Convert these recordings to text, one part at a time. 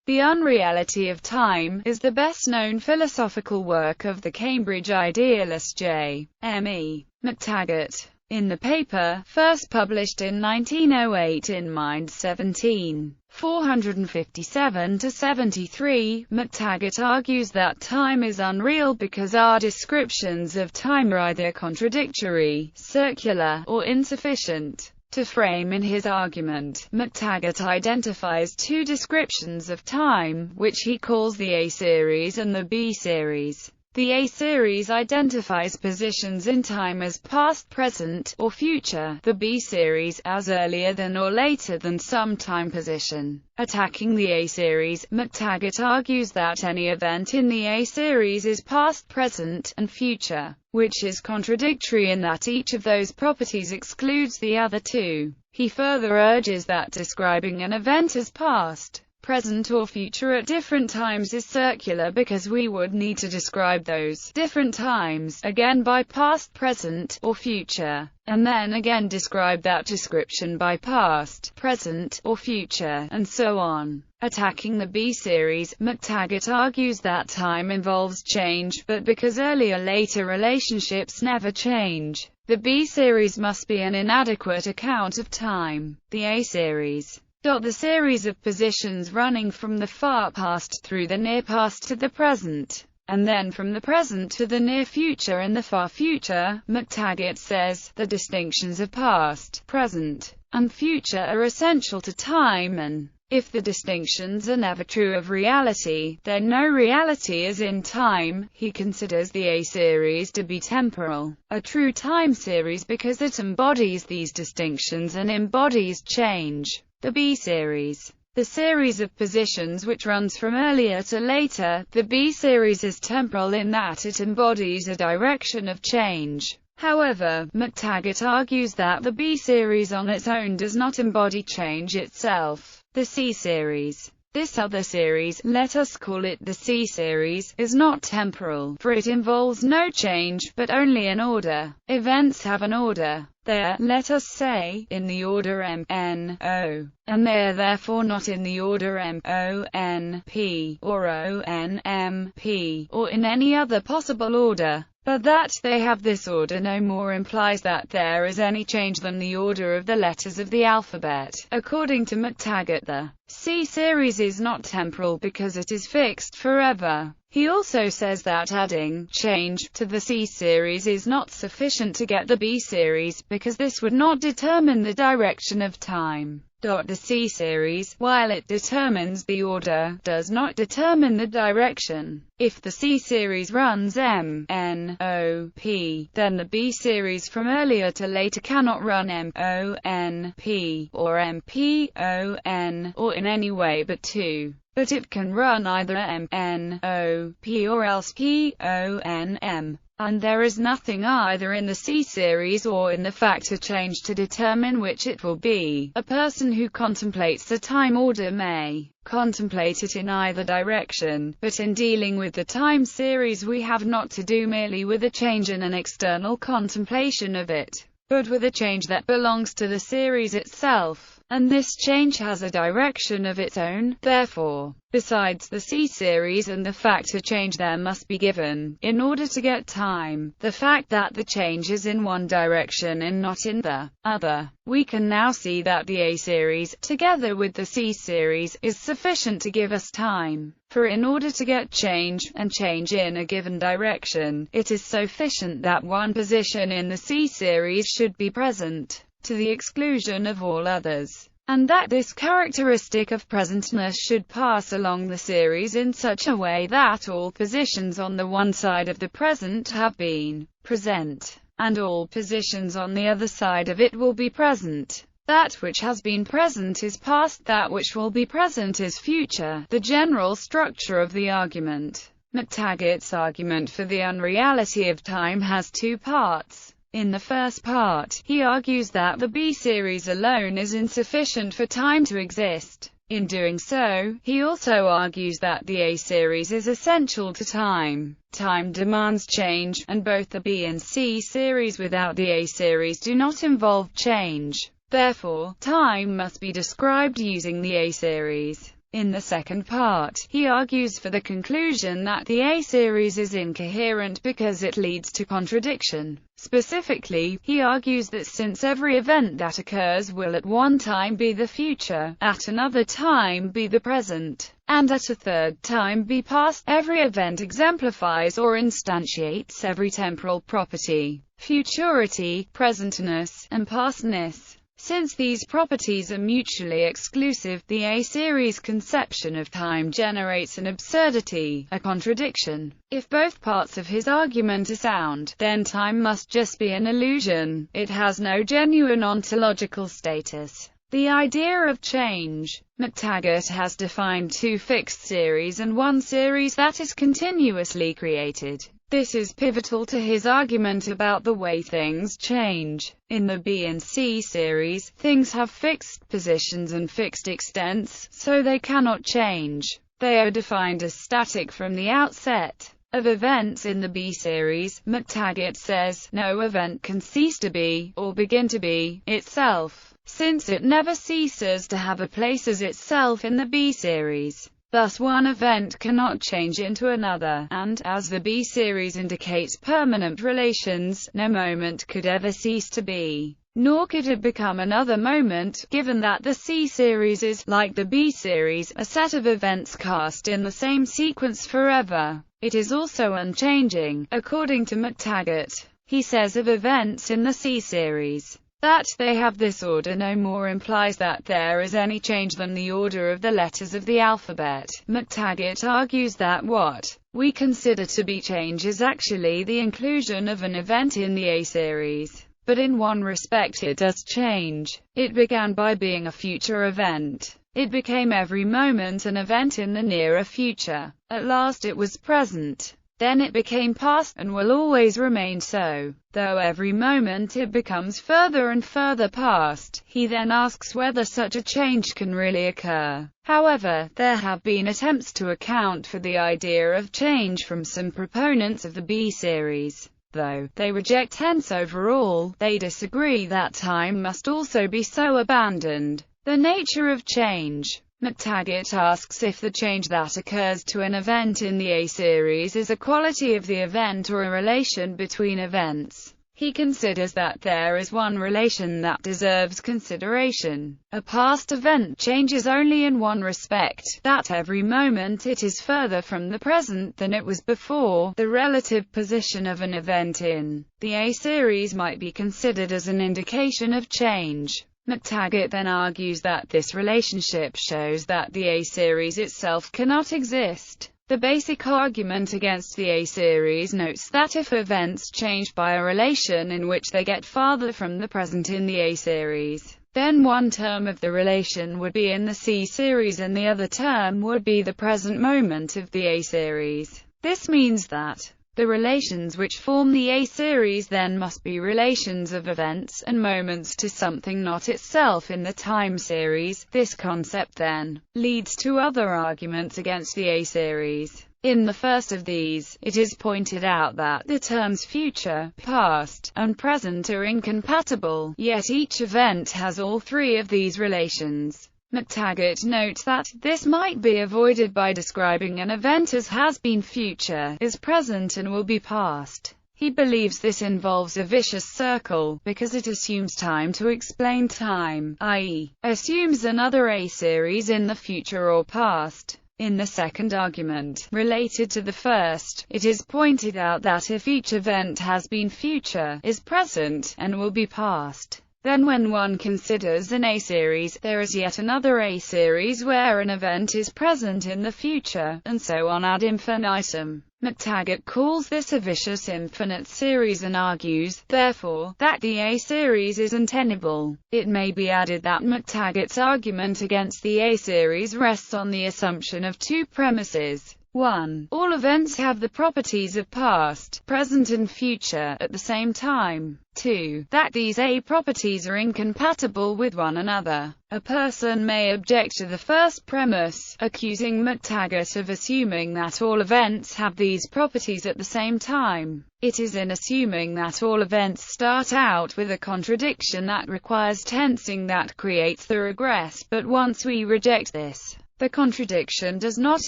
The Unreality of Time is the best-known philosophical work of the Cambridge idealist J.M.E. McTaggart. In the paper, first published in 1908 in Mind 17, 457-73, McTaggart argues that time is unreal because our descriptions of time are either contradictory, circular, or insufficient. To frame in his argument, McTaggart identifies two descriptions of time, which he calls the A series and the B series. The A series identifies positions in time as past, present, or future, the B series as earlier than or later than some time position. Attacking the A series, McTaggart argues that any event in the A series is past, present, and future, which is contradictory in that each of those properties excludes the other two. He further urges that describing an event as past, present, or future at different times is circular because we would need to describe those different times again by past, present, or future, and then again describe that description by past, present, or future, and so on. Attacking the B series, McTaggart argues that time involves change, but because earlier-later relationships never change, the B series must be an inadequate account of time. The A series, the series of positions running from the far past through the near past to the present, and then from the present to the near future and the far future, McTaggart says, the distinctions of past, present, and future are essential to time, and if the distinctions are never true of reality, then no reality is in time. He considers the A series to be temporal, a true time series because it embodies these distinctions and embodies change. The B series, the series of positions which runs from earlier to later, the B series is temporal in that it embodies a direction of change. However, McTaggart argues that the B series on its own does not embody change itself. The C series, this other series, let us call it the C series, is not temporal, for it involves no change, but only an order. Events have an order. They are, let us say, in the order M, N, O, and they are therefore not in the order M, O, N, P, or O, N, M, P, or in any other possible order. But that they have this order no more implies that there is any change than the order of the letters of the alphabet. According to McTaggart, the C series is not temporal because it is fixed forever. He also says that adding change to the C series is not sufficient to get the B series, because this would not determine the direction of time. The C series, while it determines the order, does not determine the direction. If the C series runs M, N, O, P, then the B series from earlier to later cannot run M, O, N, P, or M, P, O, N, or in any way but two. But it can run either M, N, O, P or else P, O, N, M. And there is nothing either in the C series or in the factor change to determine which it will be. A person who contemplates the time order may contemplate it in either direction, but in dealing with the time series we have not to do merely with a change in an external contemplation of it, but with a change that belongs to the series itself. And this change has a direction of its own. Therefore, besides the C series and the factor change there must be given, in order to get time, the fact that the change is in one direction and not in the other. We can now see that the A series, together with the C series, is sufficient to give us time. For in order to get change, and change in a given direction, it is sufficient that one position in the C series should be present, to the exclusion of all others, and that this characteristic of presentness should pass along the series in such a way that all positions on the one side of the present have been present, and all positions on the other side of it will be present. That which has been present is past, that which will be present is future. The general structure of the argument. McTaggart's argument for the unreality of time has two parts. In the first part, he argues that the B series alone is insufficient for time to exist. In doing so, he also argues that the A series is essential to time. Time demands change, and both the B and C series without the A series do not involve change. Therefore, time must be described using the A series. In the second part, he argues for the conclusion that the A-series is incoherent because it leads to contradiction. Specifically, he argues that since every event that occurs will at one time be the future, at another time be the present, and at a third time be past, every event exemplifies or instantiates every temporal property, futurity, presentness, and pastness. Since these properties are mutually exclusive, the A-series conception of time generates an absurdity, a contradiction. If both parts of his argument are sound, then time must just be an illusion. It has no genuine ontological status. The idea of change. McTaggart has defined two fixed series and one series that is continuously created. This is pivotal to his argument about the way things change. In the B and C series, things have fixed positions and fixed extents, so they cannot change. They are defined as static from the outset. Of events in the B series, McTaggart says, no event can cease to be, or begin to be, itself, since it never ceases to have a place as itself in the B series. Thus one event cannot change into another, and, as the B series indicates permanent relations, no moment could ever cease to be, nor could it become another moment, given that the C series is, like the B series, a set of events cast in the same sequence forever. It is also unchanging, according to McTaggart. He says of events in the C series, that they have this order no more implies that there is any change than the order of the letters of the alphabet. McTaggart argues that what we consider to be change is actually the inclusion of an event in the A-series. But in one respect it does change. It began by being a future event. It became every moment an event in the nearer future. At last it was present. Then it became past, and will always remain so, though every moment it becomes further and further past. He then asks whether such a change can really occur. However, there have been attempts to account for the idea of change from some proponents of the B series. Though they reject hence overall, they disagree that time must also be so abandoned. The nature of change. McTaggart asks if the change that occurs to an event in the A-series is a quality of the event or a relation between events. He considers that there is one relation that deserves consideration. A past event changes only in one respect, that every moment it is further from the present than it was before. The relative position of an event in the A-series might be considered as an indication of change. McTaggart then argues that this relationship shows that the A-series itself cannot exist. The basic argument against the A-series notes that if events change by a relation in which they get farther from the present in the A-series, then one term of the relation would be in the C-series and the other term would be the present moment of the A-series. This means that the relations which form the A-series then must be relations of events and moments to something not itself in the time series. This concept then leads to other arguments against the A-series. In the first of these, it is pointed out that the terms future, past, and present are incompatible, yet each event has all three of these relations. McTaggart notes that this might be avoided by describing an event as has been future, is present and will be past. He believes this involves a vicious circle, because it assumes time to explain time, i.e., assumes another A-series in the future or past. In the second argument, related to the first, it is pointed out that if each event has been future, is present, and will be past, then when one considers an A-series, there is yet another A-series where an event is present in the future, and so on ad infinitum. McTaggart calls this a vicious infinite series and argues, therefore, that the A-series is untenable. It may be added that McTaggart's argument against the A-series rests on the assumption of two premises. 1. All events have the properties of past, present and future at the same time. 2. That these A properties are incompatible with one another. A person may object to the first premise, accusing McTaggart of assuming that all events have these properties at the same time. It is in assuming that all events start out with a contradiction that requires tensing that creates the regress, but once we reject this, The contradiction does not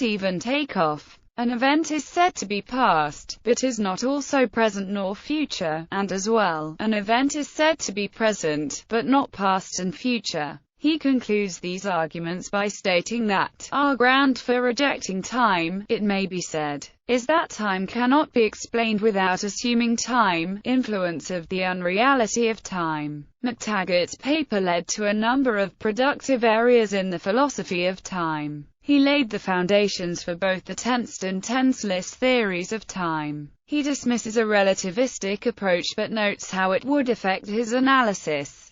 even take off. An event is said to be past, but is not also present nor future, and as well, an event is said to be present, but not past and future. He concludes these arguments by stating that, our ground for rejecting time, it may be said, is that time cannot be explained without assuming time. Influence of the unreality of time. McTaggart's paper led to a number of productive areas in the philosophy of time. He laid the foundations for both the tensed and tenseless theories of time. He dismisses a relativistic approach but notes how it would affect his analysis.